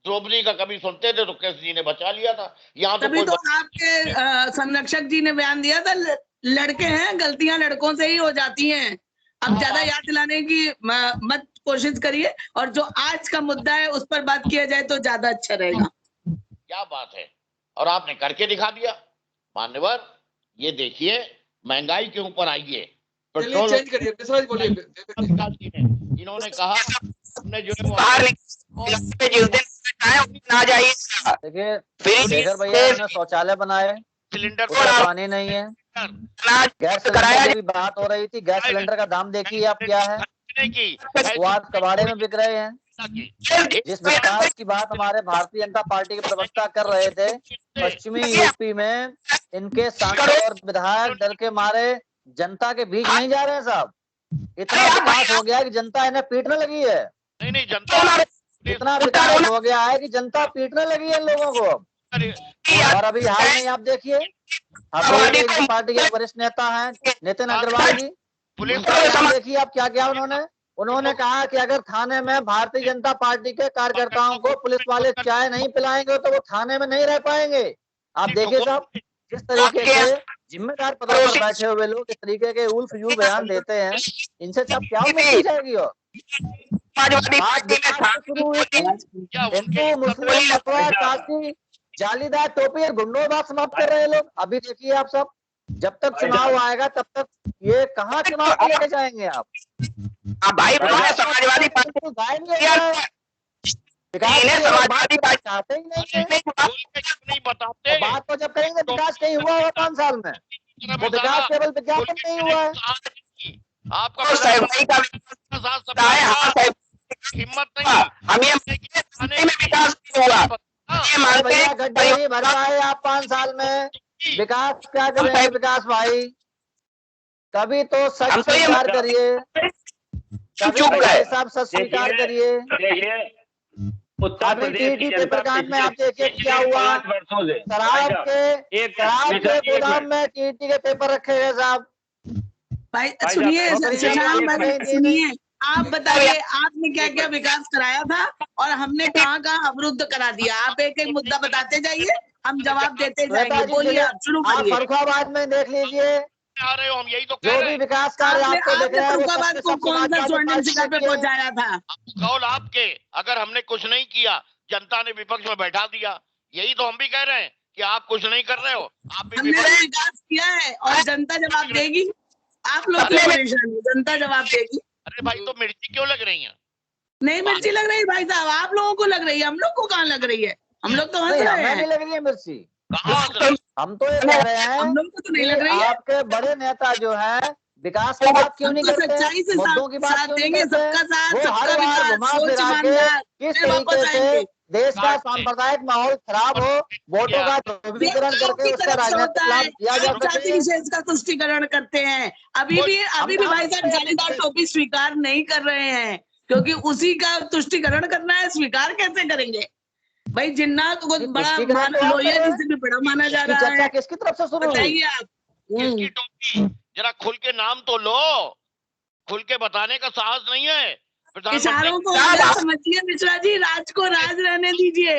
Speaker 1: द्रौपदी का कभी सुनते थे तो केसरी जी ने बचा लिया था। यहाँ
Speaker 6: तभी तो आपके संरक्षक जी ने बयान दिया था, लड़के हैं, गलतियां लड़कों से ही हो जाती हैं। अब ज्यादा याद दिलाने की मत कोशिश करिए, और जो आज का मुद्दा है उस पर बात किया जाए तो ज्यादा अच्छा रहेगा।
Speaker 1: क्या बात है, और आपने करके दिखा दिया। मान्यवर, ये देखिए महंगाई के ऊपर आइए, पेट्रोल
Speaker 2: चेंज करिए,
Speaker 1: इन्होंने कहा हमने जो
Speaker 4: देखिए शेखर भैया ने शौचालय बनाए,
Speaker 1: सिलेंडर
Speaker 4: पानी नहीं है, गैस सिलेंडर की भी बात हो रही थी। गैस सिलेंडर का दाम देखिए आप क्या है, वो आज कबाड़े में बिक रहे हैं। जिस विकास की बात हमारे भारतीय जनता पार्टी के प्रवक्ता कर रहे थे, पश्चिमी यूपी में इनके सांसद और विधायक डर के मारे जनता के बीच नहीं जा रहे हैं साहब। इतना विकास हो गया कि जनता इन्हें पीटने लगी है।
Speaker 1: नहीं जनता,
Speaker 4: इतना विकास हो गया है कि जनता पीटने लगी है इन लोगों को। और अभी हाल में आप देखिए, हमारी पार्टी के वरिष्ठ नेता हैं नितिन अग्रवाल जी, देखिए आप क्या क्या उन्होंने कहा कि अगर थाने में भारतीय जनता पार्टी के कार्यकर्ताओं को पुलिस वाले चाय नहीं पिलाएंगे तो वो थाने में नहीं रह पाएंगे। आप देखिए साहब, जिस तरीके से जिम्मेदार पदों पर बैठे हुए लोग इस तरीके के उल्फ यू बयान देते हैं, इनसे सब क्या उम्मीद की जाएगी? और हिंदू मुस्लिम अथवा काशी जालीदार टोपी और गुंडों बात समाप्त कर रहे हैं लोग। अभी देखिए आप सब, जब तक चुनाव आएगा तब तक ये कहाँ चुनाव को लेके जाएंगे आप?
Speaker 7: भाई समाजवादी पार्टी
Speaker 4: समाजवादी पार्टी चाहते ही नहीं बताते। बात तो जब करेंगे विकास कहीं हुआ होगा 5 साल में, वो विकास केवल विज्ञापन नहीं हुआ है।
Speaker 1: आपका
Speaker 7: हिम्मत नहीं, हमें विकास हुआ
Speaker 4: भैया, गड्ढे नहीं भर पाए आप 5 साल में, विकास क्या करेंगे? विकास भाई कभी तो सच स्वीकार करिए, साहब सच स्वीकार करिए।
Speaker 5: उत्तर प्रदेश की
Speaker 4: पेपर कांड में आप देखिए क्या हुआ, शराब के गोदाम में टीटी के पेपर रखे गए साहब।
Speaker 6: भाई सुनिए, आप बताइए आपने क्या क्या विकास कराया था और हमने कहाँ कहाँ अवरुद्ध करा दिया? आप एक एक मुद्दा बताते जाइए, हम जवाब देते जाएंगे। बोलिए, आप शुरू करिए।
Speaker 4: फर्रुखाबाद में देख लीजिए,
Speaker 1: आ रहे हो, हम यही तो
Speaker 4: जो भी विकास कार्य आपको दिख रहा है,
Speaker 6: फर्रुखाबाद को कौन सा स्वर्णिम शिखर पे पहुंचाया था?
Speaker 1: कौल आपके, अगर हमने कुछ नहीं किया, जनता ने विपक्ष में बैठा दिया। यही तो हम भी कह रहे हैं कि आप कुछ नहीं कर रहे हो, आप भी
Speaker 6: हमने विकास किया है और जनता जवाब देगी। आप लोग क्यों परेशान हो? जनता जवाब देगी।
Speaker 1: अरे भाई, तो मिर्ची क्यों लग रही है?
Speaker 6: नहीं मिर्ची लग रही भाई साहब, आप लोगों को लग रही है, हम लोग को कहाँ लग रही है? हम लोग तो हंस रहे हैं।
Speaker 4: नहीं लग रही है मिर्ची, हम तो ये
Speaker 6: कह रहे हैं हम लोग को तो नहीं लग रही है।
Speaker 4: आपके बड़े नेता जो है विकास की बात क्यों नहीं करते?
Speaker 6: सच्चाई से
Speaker 4: मुद्दों की बात
Speaker 6: देंगे, सबका साथ, सबका विकास,
Speaker 4: सोच ईमानदार, किस तरीके से देश का सांप्रदायिक माहौल खराब हो, वोटों का ध्रुवीकरण करके उसका राजनीतिक लाभ दिया जा
Speaker 6: जाति विशेष का तुष्टिकरण करते हैं। अभी भी भाई साहब जालीदार टोपी स्वीकार नहीं कर रहे हैं, क्योंकि उसी का तुष्टिकरण करना है। स्वीकार कैसे करेंगे भाई? जिन्ना तो कुछ बड़ा लोहिया जिसे भी बड़ा माना जा रहा है।
Speaker 4: किसकी तरफ से शुरू
Speaker 6: बताइए आप।
Speaker 1: किसकी टोपी? जरा खुल के नाम तो लो, खुल के बताने का साहस नहीं है।
Speaker 6: इशारों को समझिए मिश्रा जी, राज को राज रहने दीजिए।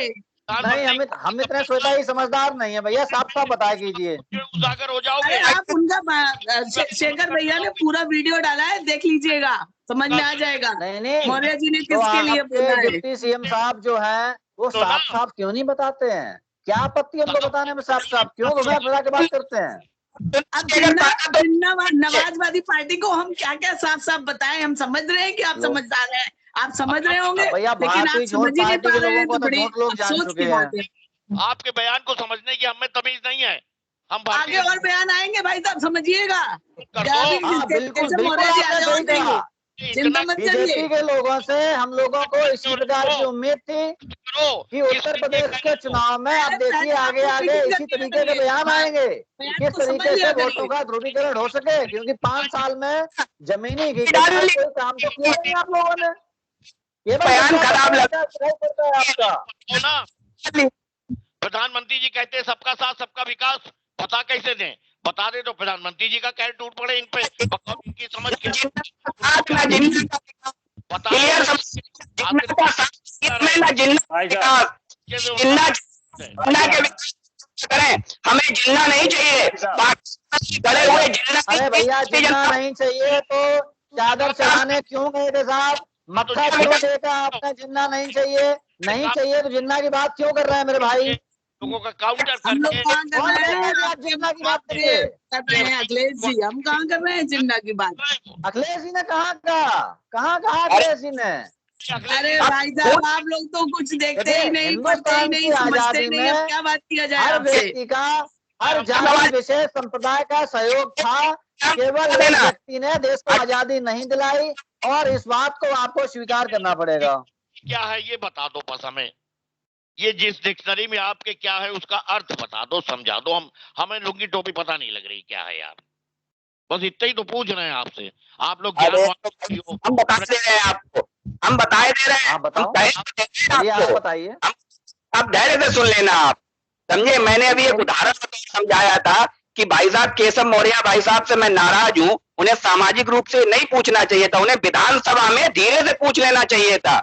Speaker 4: नहीं, हम इतने सोचा ही समझदार नहीं है भैया, साफ साफ बताया कीजिए।
Speaker 1: उजागर हो जाओगे।
Speaker 6: आप उनका शेखर भैया ने पूरा वीडियो डाला है, देख लीजिएगा, समझ में आ जाएगा।
Speaker 4: नहीं,
Speaker 6: मौर्य जी ने किसके लिए बोला है?
Speaker 4: डिप्टी सीएम साहब जो है वो साफ साफ क्यों नहीं बताते हैं? क्या आपत्ति हमको बताने में साफ साफ? क्यों घुमा फिरा के बात करते हैं?
Speaker 6: अब नवाजवादी पार्टी को हम क्या क्या साफ साफ बताएं? हम समझ रहे हैं कि आप समझदार हैं, आप समझ रहे होंगे,
Speaker 4: भैया
Speaker 6: लेकिन आप समझ ही नहीं पा रहे हैं, तो बड़ी
Speaker 4: झूठ लोग जान
Speaker 6: अफसोस
Speaker 4: चुके
Speaker 6: की बात है।
Speaker 1: आपके बयान को समझने की हमें तमीज नहीं है। हम
Speaker 6: आगे और बयान आएंगे भाई साहब, समझिएगा।
Speaker 4: बिल्कुल
Speaker 6: चिंता मत करिए।
Speaker 4: बीजेपी के लोगों से हम लोगों को इसी प्रकार की उम्मीद थी कि उत्तर प्रदेश के चुनाव में आप देखिए आगे आगे इसी तरीके के बयान आएंगे, किस तरीके से वोटों का ध्रुवीकरण हो सके, क्योंकि 5 साल में जमीनी कोई काम तो किया नहीं आप लोगों ने। ये बयान खराब लगता है आपका।
Speaker 1: प्रधानमंत्री जी कहते हैं सबका साथ सबका विकास, पता कैसे दें? बता दे तो प्रधानमंत्री जी का कैर टूट पड़े इन पे। इनकी समझ
Speaker 7: करें, हमें जिन्ना नहीं चाहिए, गड़े हुए जिन्ना।
Speaker 4: अरे भैया जिन्ना नहीं चाहिए तो चादर चढ़ाने क्यों गए थे साहब? मक्खा क्यों देखा आपने? जिन्ना नहीं चाहिए, नहीं चाहिए तो जिन्ना की बात क्यों कर रहे हैं मेरे भाई?
Speaker 1: लोगों का काउंटर
Speaker 6: हम लोग कहाँ कर रहे हैं
Speaker 4: जिन्ना की बात
Speaker 6: कर रहे हैं अखिलेश जी? हम कहाँ कर रहे हैं जिन्ना की बात?
Speaker 4: अखिलेश जी ने कहा अखिलेश जी ने?
Speaker 6: अरे भाई साहब आप लोग तो कुछ देखते ही नहीं, पढ़ते ही नहीं, समझते ही नहीं, अब क्या बात किया जाए?
Speaker 4: हर व्यक्ति का, हर जाति विशेष संप्रदाय का सहयोग था, केवल एक व्यक्ति ने देश को आजादी नहीं दिलाई और इस बात को आपको स्वीकार करना पड़ेगा।
Speaker 1: क्या है ये बता दो बस हमें, ये जिस डिक्शनरी में आपके क्या है उसका अर्थ बता दो, समझा दो। हमें लुंगी टोपी पता नहीं लग रही क्या है यार, बस इतना ही तो पूछ रहे हैं आपसे। आप लोग
Speaker 7: हम बता दे रहे हैं आपको, हम बताए दे रहे हैं।
Speaker 4: आप बताओ,
Speaker 7: आप
Speaker 4: बताइए।
Speaker 7: अब धैर्य से सुन लेना आप, समझे? मैंने अभी एक उदाहरण समझाया था कि भाई साहब केशव मौर्य भाई साहब से मैं नाराज हूं, उन्हें सामाजिक रूप से नहीं पूछना चाहिए था, उन्हें विधानसभा में धीरे से पूछ लेना चाहिए था।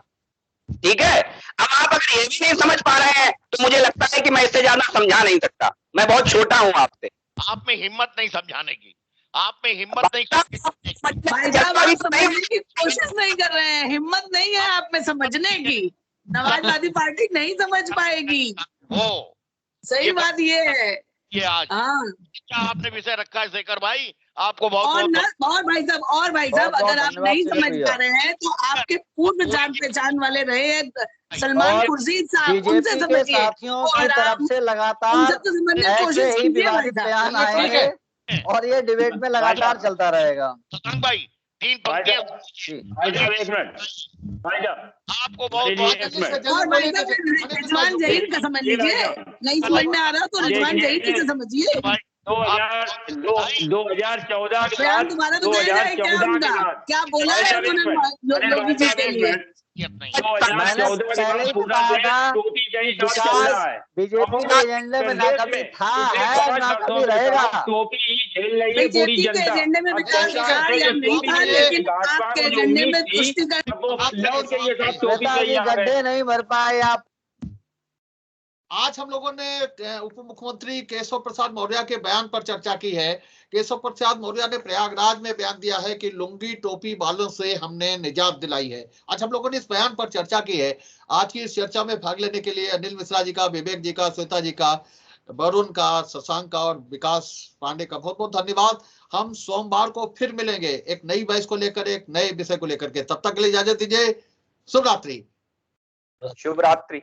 Speaker 7: ठीक है, अब आप अगर ये भी नहीं समझ पा रहे हैं तो मुझे लगता है कि मैं इससे ज्यादा समझा नहीं सकता, मैं बहुत छोटा हूं आपसे।
Speaker 1: आप में हिम्मत नहीं समझाने की, आप में हिम्मत नहीं।
Speaker 6: भाई साहब आप समझने की कोशिश नहीं कर रहे हैं, हिम्मत नहीं है आप में समझने की। नवाजवादी पार्टी नहीं समझ पाएगी, सही बात ये है।
Speaker 1: ये आज क्या आपने विषय रखा है शेखर भाई, आपको बहुत
Speaker 6: और भाई साहब अगर आप नहीं समझ पा रहे हैं तो आपके पूर्व जान पहचान वाले रहे सलमान खुर्शीद साहब, उनसे समझिए।
Speaker 4: साथियों की तरफ से लगातार ऐसे ही विवादित बयान आएंगे और ये डिबेट में लगातार चलता रहेगा।
Speaker 1: भाई 3 पंक्तियां आपको बहुत
Speaker 6: और भाई साहब रिजवान जहीर का समझ लीजिए, नहीं समझ में आ रहा तो रिजवान जहीर से समझिए।
Speaker 5: 2014 के बाद
Speaker 6: तुम्हारा तो क्या बोला है उन्होंने योगी जी के लिए?
Speaker 4: बीजेपी के एजेंडे में ना कभी था है ना कभी रहेगा।
Speaker 6: बीजेपी के एजेंडे में विकास था या नहीं था, लेकिन आपके एजेंडे में
Speaker 4: गड्ढे नहीं भर पाए आप।
Speaker 2: आज हम लोगों ने उप मुख्यमंत्री केशव प्रसाद मौर्य के बयान पर चर्चा की है। केशव प्रसाद मौर्य ने प्रयागराज में बयान दिया है कि लुंगी टोपी वालों से हमने निजात दिलाई है। आज हम लोगों ने इस बयान पर चर्चा की है। आज की इस चर्चा में भाग लेने के लिए अनिल मिश्रा जी का, विवेक जी का, श्वेता जी का, वरुण का, शशांक का और विकास पांडे का बहुत बहुत धन्यवाद। हम सोमवार को फिर मिलेंगे एक नई बहस को लेकर, एक नए विषय को लेकर के। तब तक के लिए इजाजत दीजिए। शुभ रात्रि।
Speaker 7: शुभ रात्रि।